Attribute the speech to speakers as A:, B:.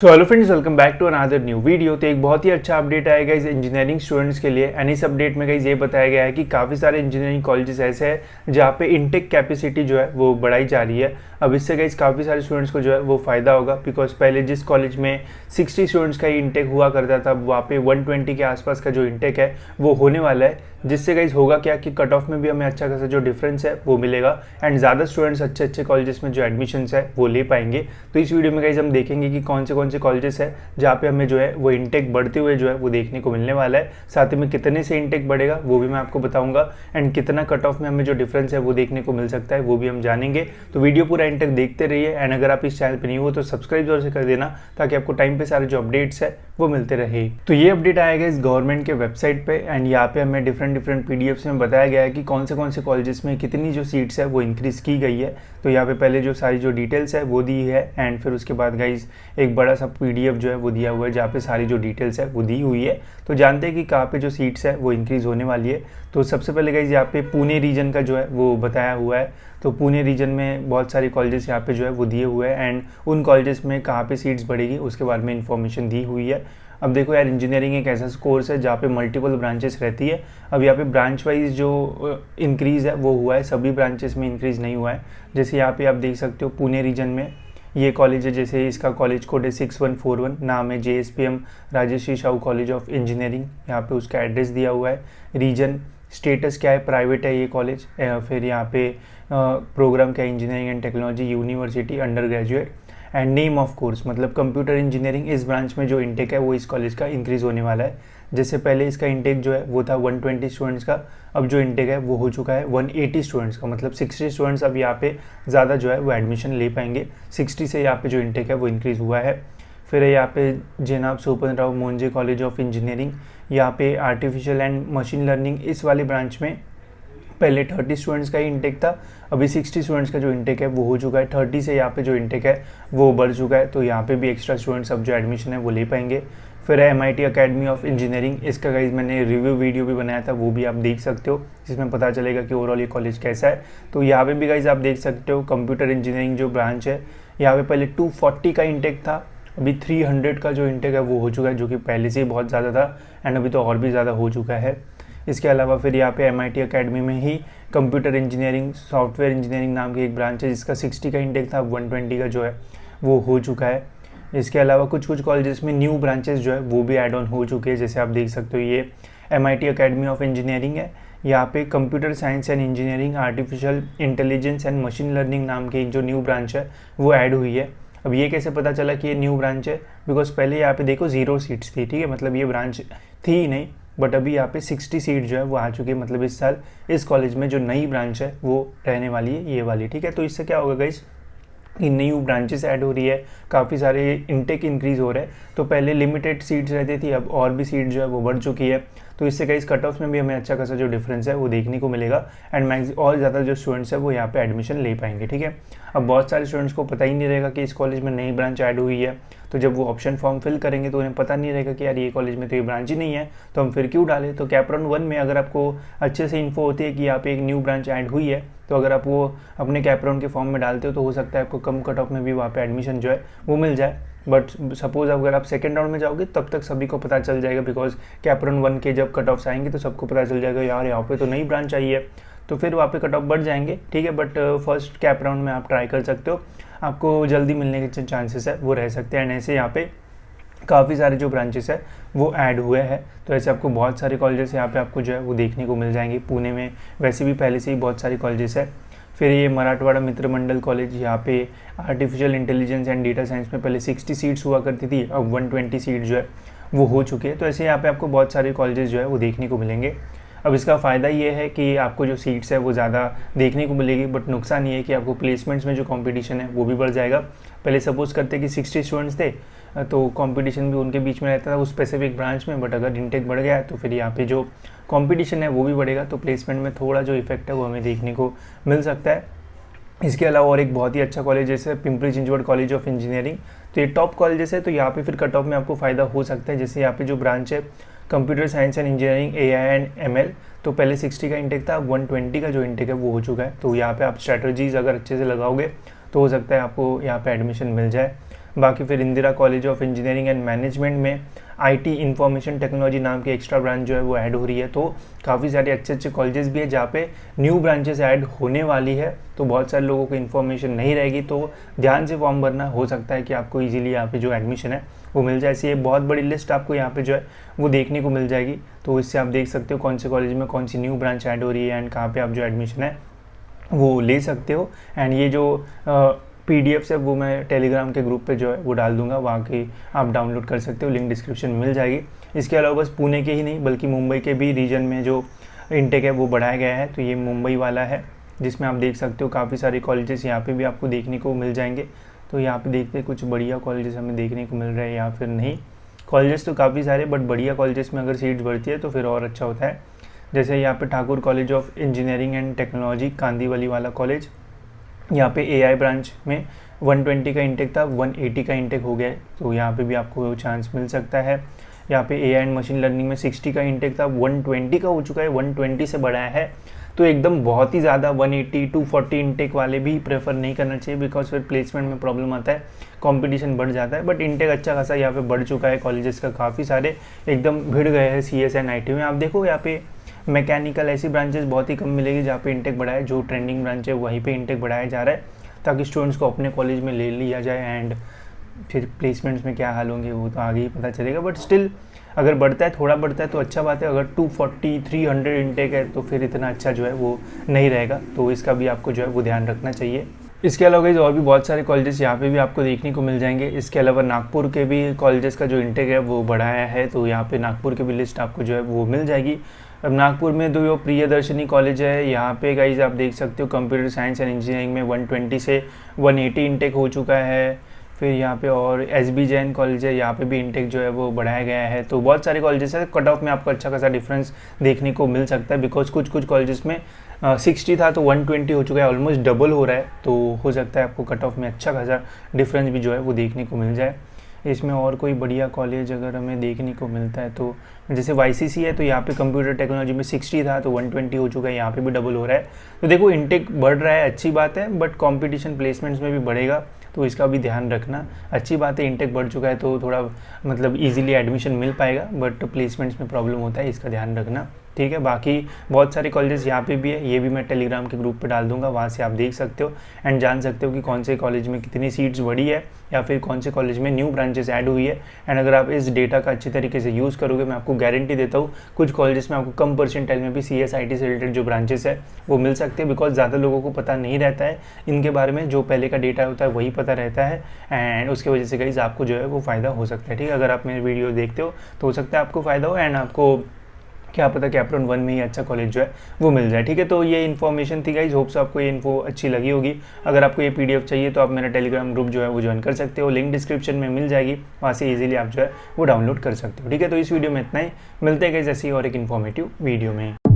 A: तो hello friends, welcome back to another new video. तो एक बहुत ही अच्छा अपडेट आएगा इस इंजीनियरिंग स्टूडेंट्स के लिए। एंड इस अपडेट में गाइस ये बताया गया है कि काफ़ी सारे इंजीनियरिंग कॉलेजेस ऐसे हैं जहाँ पे इनटेक कैपेसिटी जो है वो बढ़ाई जा रही है। अब इससे गाइस काफ़ी सारे स्टूडेंट्स को जो है वो फ़ायदा होगा, बिकॉज पहले जिस कॉलेज में 60 स्टूडेंट्स का ही इंटेक हुआ करता था, वहाँ पे 120 के आसपास का जो इंटेक है वो होने वाला है। जिससे गाइस होगा क्या कि कट ऑफ में भी हमें अच्छा खासा जो डिफरेंस है वो मिलेगा एंड ज़्यादा स्टूडेंट्स अच्छे अच्छे कॉलेजेस में जो एडमिशन्स है वो ले पाएंगे। तो इस वीडियो में गाइस हम देखेंगे कि कौन से कॉलेजेस है जहाँ पे हमें जो है वो इंटेक बढ़ते हुए जो है वो देखने को मिलने वाला है। साथ ही में कितने से इंटेक बढ़ेगा वो भी मैं आपको बताऊंगा एंड कितना कट ऑफ में हमें जो डिफरेंस है वो देखने को मिल सकता है वो भी हम जानेंगे। तो वीडियो पूरा एंड तक देखते रहिए एंड अगर आप इस चैनल पर नहीं हो तो सब्सक्राइब जरूर से कर देना ताकि आपको टाइम पे सारे जो अपडेट्स है वो मिलते रहे। तो ये अपडेट आएगा इस गवर्नमेंट के वेबसाइट पे एंड यहाँ पे हमें डिफरेंट पीडीएफ्स में बताया गया है कि कौन से कॉलेजेस में कितनी जो सीट्स है वो इंक्रीज़ की गई है। तो यहाँ पे पहले जो सारी जो डिटेल्स है वो दी है एंड फिर उसके बाद गाइज एक बड़ा सा पीडीएफ जो है वो दिया हुआ है जहाँ पे सारी जो डिटेल्स है वो दी हुई है। तो जानते हैं कि कहाँ पे जो सीट्स है वो इंक्रीज़ होने वाली है। तो सबसे पहले गाइज यहाँ पे पुणे रीजन का जो है वो बताया हुआ है। तो पुणे रीजन में बहुत सारे कॉलेजेस यहाँ पे जो है वो दिए हुए हैं एंड उन कॉलेजेस में कहाँ पे सीट्स बढ़ेगी उसके बारे में इंफॉर्मेशन दी हुई है। अब देखो यार, इंजीनियरिंग एक ऐसा कोर्स है जहाँ पे मल्टीपल ब्रांचेस रहती है। अब यहाँ पे ब्रांच वाइज जो इंक्रीज़ है वो हुआ है, सभी ब्रांचेस में इंक्रीज़ नहीं हुआ है। जैसे यहाँ पे आप देख सकते हो पुणे रीजन में ये कॉलेज है, जैसे इसका कॉलेज कोड है 6141, नाम है JSPM Rajshree Shahu College of Engineering. यहाँ पे उसका एड्रेस दिया हुआ है। रीजन स्टेटस क्या है, प्राइवेट है ये कॉलेज। फिर यहाँ पे प्रोग्राम क्या है, engineering and technology university under graduate and name of course मतलब कंप्यूटर इंजीनियरिंग। इस ब्रांच में जो इंटेक है वो इस कॉलेज का इंक्रीज़ होने वाला है। जैसे पहले इसका इंटेक जो है वो था 120 स्टूडेंट्स का, अब जो इंटेक है वो हो चुका है 180 स्टूडेंट्स का, मतलब 60 स्टूडेंट्स अब यहाँ पे ज़्यादा जो है वो एडमिशन ले पाएंगे। 60 से यहाँ पे जो इंटेक है वो इंक्रीज़ हुआ है। फिर यहाँ पे जेनाब सोपन राव मोंजे कॉलेज ऑफ इंजीनियरिंग, यहाँ पे आर्टिफिशियल एंड मशीन लर्निंग इस वाले ब्रांच में पहले 30 स्टूडेंट्स का ही इंटेक था, अभी 60 स्टूडेंट्स का जो इंटेक है वो हो चुका है। 30 से यहाँ पे जो इंटेक है वो बढ़ चुका है, तो यहाँ पे भी एक्स्ट्रा स्टूडेंट्स अब जो एडमिशन है वो ले पाएंगे। फिर है MIT अकेडमी ऑफ इंजीनियरिंग, इसका गाइज मैंने रिव्यू वीडियो भी बनाया था, वो भी आप देख सकते हो, जिसमें पता चलेगा कि ओवरऑल ये कॉलेज कैसा है। तो यहाँ पे भी गाइज आप देख सकते हो कंप्यूटर इंजीनियरिंग जो ब्रांच है, यहाँ पे पहले 240 का इंटेक था, अभी 300 का जो इंटेक है वो हो चुका है, जो कि पहले से ही बहुत ज़्यादा था एंड अभी तो और भी ज़्यादा हो चुका है। इसके अलावा फिर यहाँ पे MIT अकेडमी में ही कंप्यूटर इंजीनियरिंग सॉफ्टवेयर इंजीनियरिंग नाम की एक ब्रांच है, जिसका 60 का इंटेक था, 120 का जो है वो हो चुका है। इसके अलावा कुछ कॉलेजेस में न्यू ब्रांचेस जो है वो भी ऐड ऑन हो चुके हैं। जैसे आप देख सकते हो ये MIT अकेडमी ऑफ इंजीनियरिंग है, यहाँ पे computer science and engineering artificial intelligence and machine learning नाम की एक जो न्यू ब्रांच है वो ऐड हुई है। अब ये कैसे पता चला कि ये न्यू ब्रांच है, बिकॉज पहले यहाँ पे देखो 0 सीट्स थी, ठीक है, मतलब ये ब्रांच थी ही नहीं, बट अभी यहाँ पे 60 सीट जो है वो आ चुकी है। मतलब इस साल इस कॉलेज में जो नई ब्रांच है वो रहने वाली है ये वाली, ठीक है। तो इससे क्या होगा गाइस, न्यू ब्रांचेस ऐड हो रही है, काफ़ी सारे इंटेक इंक्रीज़ हो रहे हैं। तो पहले लिमिटेड सीट्स रहती थी, अब और भी सीट जो है वो बढ़ चुकी है। तो इससे गाइस कट ऑफ में भी हमें अच्छा खासा जो डिफरेंस है वो देखने को मिलेगा एंड मैक्स और ज़्यादा जो स्टूडेंट्स है वो यहाँ पे एडमिशन ले पाएंगे, ठीक है। अब बहुत सारे स्टूडेंट्स को पता ही नहीं रहेगा कि इस कॉलेज में नई ब्रांच ऐड हुई है, तो जब वो ऑप्शन फॉर्म फिल करेंगे तो उन्हें पता नहीं रहेगा कि यार ये कॉलेज में तो ये ब्रांच ही नहीं है, तो हम फिर क्यों डालें। तो कैपराउंड 1 में अगर आपको अच्छे से इन्फो होती है कि यहाँ पे एक न्यू ब्रांच ऐड हुई है, तो अगर आप वो अपने कैपराउंड के फॉर्म में डालते हो तो हो सकता है आपको कम कट ऑफ में भी वहाँ पे एडमिशन जो है वो मिल जाए। बट सपोज अगर आप सेकेंड राउंड में जाओगे तब तक सभी को पता चल जाएगा, बिकॉज कैपराउंड 1 के जब कट ऑफ्स आएंगे तो सबको पता चल जाएगा यार यहाँ पे तो नई ब्रांच आई है, तो फिर वहाँ पे कट ऑफ बढ़ जाएंगे, ठीक है। बट फर्स्ट कैप राउंड में आप ट्राई कर सकते हो, आपको जल्दी मिलने के चांसेस है वो रह सकते हैं। एंड ऐसे यहाँ पे काफ़ी सारे जो ब्रांचेस है वो ऐड हुए हैं, तो ऐसे आपको बहुत सारे कॉलेजेस यहाँ पे आपको जो है वो देखने को मिल जाएंगे। पुणे में वैसे भी पहले से ही बहुत सारे कॉलेजेस है। फिर ये मराठवाड़ा मित्र मंडल कॉलेज, यहाँ पे artificial intelligence and data science में पहले 60 सीट्स हुआ करती थी, अब 120 सीट जो है वो हो चुके हैं। तो ऐसे यहाँ पे आपको बहुत सारे कॉलेजेस जो है वो देखने को मिलेंगे। अब इसका फ़ायदा ये है कि आपको जो सीट्स है वो ज़्यादा देखने को मिलेगी, बट नुकसान ये है कि आपको प्लेसमेंट्स में जो कंपटीशन है वो भी बढ़ जाएगा। पहले सपोज करते कि 60 स्टूडेंट्स थे तो कंपटीशन भी उनके बीच में रहता था उस स्पेसिफिक ब्रांच में, बट अगर इंटेक बढ़ गया तो फिर यहाँ पे जो कंपटीशन है वो भी बढ़ेगा, तो प्लेसमेंट में थोड़ा जो इफेक्ट है वो हमें देखने को मिल सकता है। इसके अलावा और एक बहुत ही अच्छा कॉलेज जैसे Pimpri Chinchwad college of engineering, तो ये टॉप कॉलेजेस है, तो यहाँ पे फिर कट ऑफ में आपको फ़ायदा हो सकता है। जैसे यहाँ पे जो ब्रांच है computer science and engineering AI and ML, तो पहले 60 का इंटेक था, 120 का जो इंटेक है वो हो चुका है। तो यहाँ पे आप स्ट्रैटेजीज अगर अच्छे से लगाओगे तो हो सकता है आपको यहाँ पे एडमिशन मिल जाए। बाकी फिर Indira college of engineering and management में आईटी इंफॉर्मेशन टेक्नोलॉजी नाम की एक्स्ट्रा ब्रांच जो है वो ऐड हो रही है। तो काफ़ी सारे अच्छे अच्छे कॉलेजेस भी है जहाँ पे न्यू ब्रांचेस ऐड होने वाली है। तो बहुत सारे लोगों को इन्फॉर्मेशन नहीं रहेगी, तो ध्यान से फॉर्म भरना, हो सकता है कि आपको इजीली यहाँ पे जो एडमिशन है वो मिल जाए। ऐसी एक बहुत बड़ी लिस्ट आपको यहाँ पे जो है वो देखने को मिल जाएगी। तो इससे आप देख सकते हो कौन से कॉलेज में कौन सी न्यू ब्रांच ऐड हो रही है एंड कहाँ पे आप जो एडमिशन है वो ले सकते हो। एंड ये जो पीडीएफ्स है वो मैं टेलीग्राम के ग्रुप पे जो है वो डाल दूंगा, वहाँ की आप डाउनलोड कर सकते हो, लिंक डिस्क्रिप्शन में मिल जाएगी। इसके अलावा बस पुणे के ही नहीं बल्कि मुंबई के भी रीजन में जो इंटेक है वो बढ़ाया गया है। तो ये मुंबई वाला है जिसमें आप देख सकते हो काफ़ी सारे कॉलेजेस यहाँ पे भी आपको देखने को मिल जाएंगे। तो यहाँ पे देखते हैं कुछ बढ़िया कॉलेजेस हमें देखने को मिल रहे हैं या फिर नहीं। कॉलेजेस तो काफ़ी सारे, बट बढ़िया कॉलेजेस में अगर सीट्स बढ़ती है तो फिर और अच्छा होता है। जैसे यहाँ पे Thakur college of engineering and technology Kandivali वाला कॉलेज, यहाँ पे एआई ब्रांच में 120 का इंटेक था, 180 का इंटेक हो गया है। तो यहाँ पे भी आपको चांस मिल सकता है। यहाँ पे एआई एंड मशीन लर्निंग में 60 का इंटेक था, 120 का हो चुका है, 120 से बढ़ाया है। तो एकदम बहुत ही ज़्यादा 180 240 इंटेक वाले भी प्रेफर नहीं करना चाहिए, बिकॉज फिर प्लेसमेंट में प्रॉब्लम आता है, कंपटीशन बढ़ जाता है। बट इंटेक अच्छा खासा यहाँ पे बढ़ चुका है कॉलेजेस का, काफ़ी सारे एकदम भिड़ गए हैं सीएस एंड आईटी में। आप देखो यहाँ पे मैकेनिकल ऐसी ब्रांचेस बहुत ही कम मिलेगी जहाँ पे इंटेक बढ़ाया, जो ट्रेंडिंग ब्रांच है वहीं पे इंटेक बढ़ाया जा रहा है ताकि स्टूडेंट्स को अपने कॉलेज में ले लिया जाए। एंड फिर प्लेसमेंट्स में क्या हाल होंगे वो तो आगे ही पता चलेगा। बट स्टिल अगर बढ़ता है, थोड़ा बढ़ता है तो अच्छा बात है। अगर 240 300 इंटेक है तो फिर इतना अच्छा जो है वो नहीं रहेगा। तो इसका भी आपको जो है वो ध्यान रखना चाहिए। इसके अलावा गाइस और भी बहुत सारे कॉलेजेस यहाँ पे भी आपको देखने को मिल जाएंगे। इसके अलावा नागपुर के भी कॉलेजेस का जो इंटेक है वो बढ़ाया है, तो यहाँ पे नागपुर की भी लिस्ट आपको जो है वो मिल जाएगी। अब नागपुर में जो प्रियदर्शनी कॉलेज है, यहाँ पे गाइस आप देख सकते हो कंप्यूटर साइंस एंड इंजीनियरिंग में 120 से 180 इंटेक हो चुका है। फिर यहाँ पे और एसबी जैन कॉलेज है, यहाँ पे भी इंटेक जो है वो बढ़ाया गया है। तो बहुत सारे कॉलेजेस है, कट ऑफ में आपको अच्छा खासा डिफरेंस देखने को मिल सकता है, बिकॉज कुछ कॉलेजेस में 60 था तो 120 हो चुका है, ऑलमोस्ट डबल हो रहा है। तो हो सकता है आपको कट ऑफ में अच्छा खासा डिफरेंस भी जो है वो देखने को मिल जाए। इसमें और कोई बढ़िया कॉलेज अगर हमें देखने को मिलता है तो जैसे वाईसीसी है, तो यहाँ पे कंप्यूटर टेक्नोलॉजी में 60 था तो 120 हो चुका है, यहाँ पे भी डबल हो रहा है। तो देखो इंटेक बढ़ रहा है, अच्छी बात है, बट कंपटीशन प्लेसमेंट्स में भी बढ़ेगा, तो इसका भी ध्यान रखना। अच्छी बात है इंटेक बढ़ चुका है तो थोड़ा मतलब इजीली एडमिशन मिल पाएगा, बट प्लेसमेंट्स में प्रॉब्लम होता है, इसका ध्यान रखना, ठीक है। बाकी बहुत सारे कॉलेजेस यहाँ पे भी है, ये भी मैं टेलीग्राम के ग्रुप पे डाल दूंगा, वहाँ से आप देख सकते हो एंड जान सकते हो कि कौन से कॉलेज में कितनी सीट्स बढ़ी है या फिर कौन से कॉलेज में न्यू ब्रांचेस ऐड हुई है। एंड अगर आप इस डेटा का अच्छी तरीके से यूज़ करोगे, मैं आपको गारंटी देता हूँ कुछ कॉलेजेस में आपको कम परसेंटाइल में भी CSIT से रिलेटेड जो ब्रांचेस है वो मिल सकते हैं, बिकॉज ज़्यादा लोगों को पता नहीं रहता है इनके बारे में। जो पहले का डेटा होता है वही पता रहता है, एंड उसकी वजह से गाइस आपको जो है वो फ़ायदा हो सकता है, ठीक है। अगर आप मेरे वीडियो देखते हो तो हो सकता है आपको फ़ायदा हो, एंड आपको क्या पता कैप्टन 1 में ही अच्छा कॉलेज जो है वो मिल जाए, ठीक है। तो ये इन्फॉर्मेशन थी गाइज, होप्स आपको ये इन्फो अच्छी लगी होगी। अगर आपको ये PDF चाहिए तो आप मेरा टेलीग्राम ग्रुप जो है वो ज्वाइन कर सकते हो, लिंक डिस्क्रिप्शन में मिल जाएगी, वहाँ से इजीली आप जो है वो डाउनलोड कर सकते हो, ठीक है। तो इस वीडियो में इतना ही, मिलते हैं गाइज ऐसी और एक इन्फॉर्मेटिव वीडियो में।